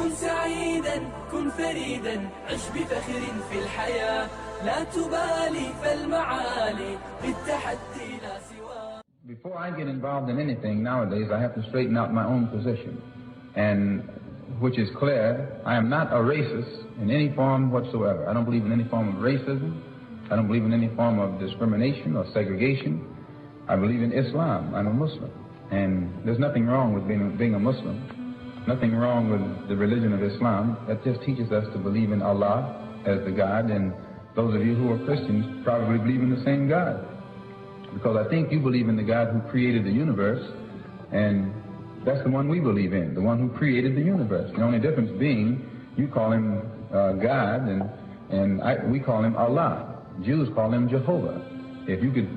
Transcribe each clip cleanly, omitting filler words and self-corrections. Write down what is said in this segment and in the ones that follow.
كن سعيدا كن فريدا عش بفخر في الحياة لا تبالي فالمعالي بالتحدي لا سواه. Before I get involved in anything nowadays, I have to straighten out my own position, and which is clear. I am not a racist in any form whatsoever. I don't believe in any form of racism. I don't believe in any form of discrimination or segregation. I believe in Islam. I'm a Muslim. And there's nothing wrong with being a Muslim. Nothing wrong with the religion of Islam. That just teaches us to believe in Allah as the God. And those of you who are Christians probably believe in the same God. Because I think you believe in the God who created the universe. And that's the one we believe in, the one who created the universe. The only difference being you call him God and we call him Allah. Jews call him Jehovah. If you could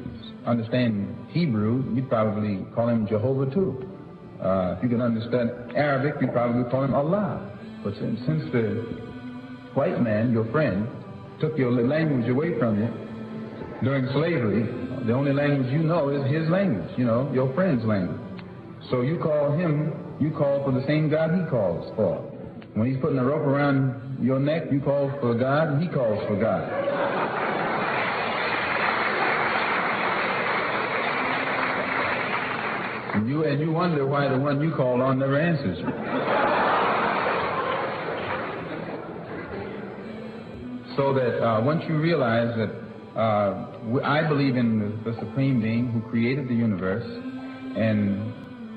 understand Hebrew, you'd probably call him Jehovah too. If you can understand Arabic, you'd probably call him Allah. But since the white man, your friend, took your language away from you during slavery, the only language you know is his language, your friend's language. So you call for the same God he calls for. When he's putting a rope around your neck, you call for God, and he calls for God. And you wonder why the one you call on never answers you. So that once you realize that I believe in the Supreme Being who created the universe and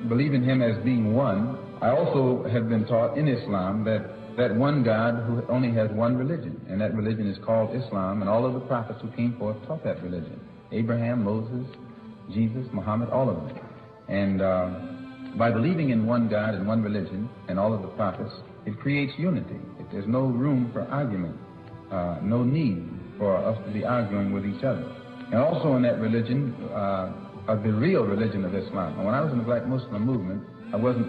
believe in him as being one, I also have been taught in Islam that one God who only has one religion, and that religion is called Islam, and all of the prophets who came forth taught that religion. Abraham, Moses, Jesus, Muhammad, all of them. And by believing in one God and one religion and all of the prophets, it creates unity. There's no room for argument, no need for us to be arguing with each other. And also in that religion, of the real religion of Islam. And when I was in the Black Muslim movement,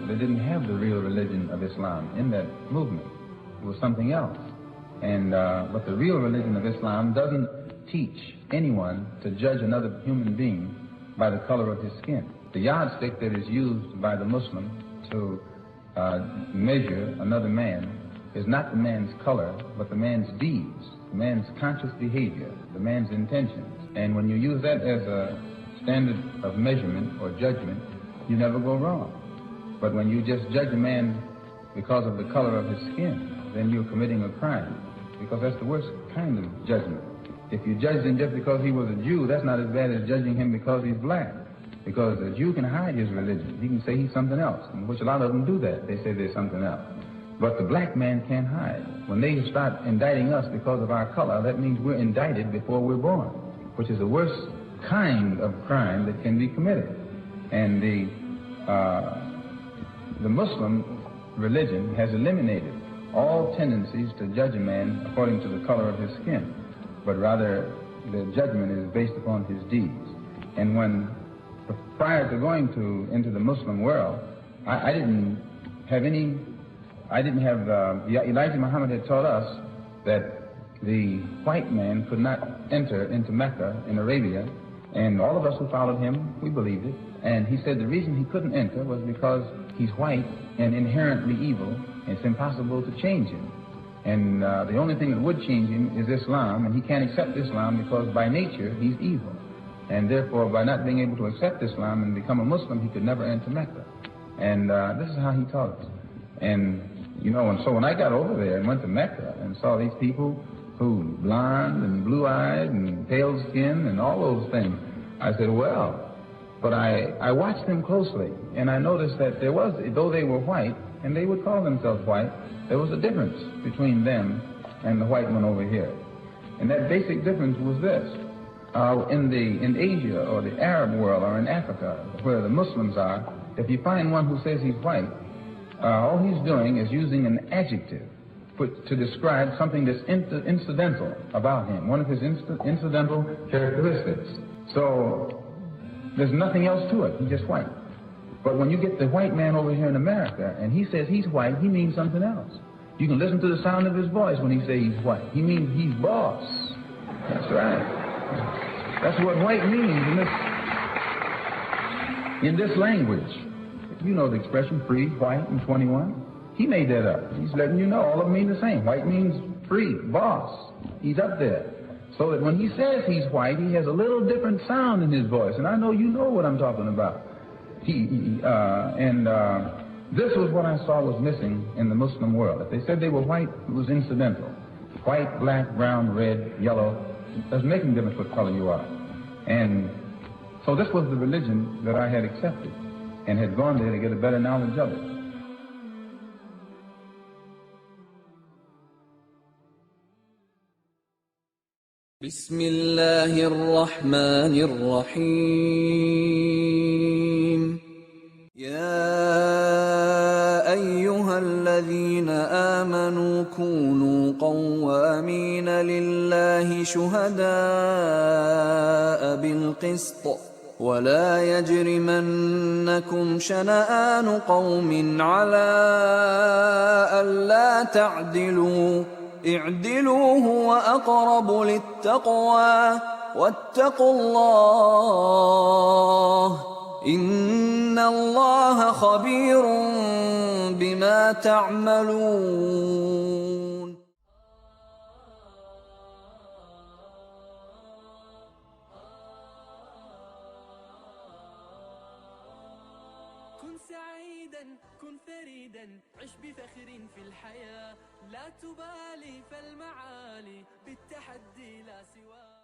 they didn't have the real religion of Islam in that movement. It was something else. And but the real religion of Islam doesn't teach anyone to judge another human being by the color of his skin. The yardstick that is used by the Muslim to measure another man is not the man's color, but the man's deeds, the man's conscious behavior, the man's intentions. And when you use that as a standard of measurement or judgment, you never go wrong. But when you just judge a man because of the color of his skin, then you're committing a crime, because that's the worst kind of judgment. If you judge him just because he was a Jew, that's not as bad as judging him because he's black. Because a Jew can hide his religion. He can say he's something else, which a lot of them do that. They say they're something else. But the black man can't hide. When they start indicting us because of our color, that means we're indicted before we're born, which is the worst kind of crime that can be committed. And the Muslim religion has eliminated all tendencies to judge a man according to the color of his skin, but rather the judgment is based upon his deeds. And prior to going into the Muslim world, Elijah Muhammad had taught us that the white man could not enter into Mecca in Arabia, and all of us who followed him, we believed it. And he said the reason he couldn't enter was because he's white and inherently evil, and it's impossible to change him. And the only thing that would change him is Islam, and he can't accept Islam because by nature he's evil. And therefore, by not being able to accept Islam and become a Muslim, he could never enter Mecca. And this is how he taught us. And, and so when I got over there and went to Mecca and saw these people who blonde and blue-eyed and pale skin and all those things, I said, well, but I watched them closely, and I noticed that there was, though they were white, and they would call themselves white, there was a difference between them and the white one over here. And that basic difference was this. In Asia or the Arab world or in Africa, where the Muslims are, if you find one who says he's white, all he's doing is using an adjective to describe something that's incidental about him, one of his incidental characteristics. So there's nothing else to it. He's just white. But when you get the white man over here in America and he says he's white, he means something else. You can listen to the sound of his voice when he says he's white. He means he's boss. That's right. That's what white means in this language. You know the expression free, white, and 21. He made that up. He's letting you know all of them mean the same. White means free, boss. He's up there. So that when he says he's white, he has a little different sound in his voice. And I know you know what I'm talking about. This was what I saw was missing in the Muslim world. If they said they were white, it was incidental. White, black, brown, red, yellow. It doesn't make any difference what color you are. And so this was the religion that I had accepted and had gone there to get a better knowledge of it. بسم الله الرحمن الرحيم يا أيها الذين آمنوا كونوا قوامين لله شهداء بالقسط ولا يجرمنكم شنآن قوم على ألا تعدلوا اعدلوا هو أقرب للتقوى واتقوا الله إن الله خبير بما تعملون. كن سعيدا كن فريدا عش بفخر في الحياة لا تبالي فالمعالي بالتحدي لا سواه.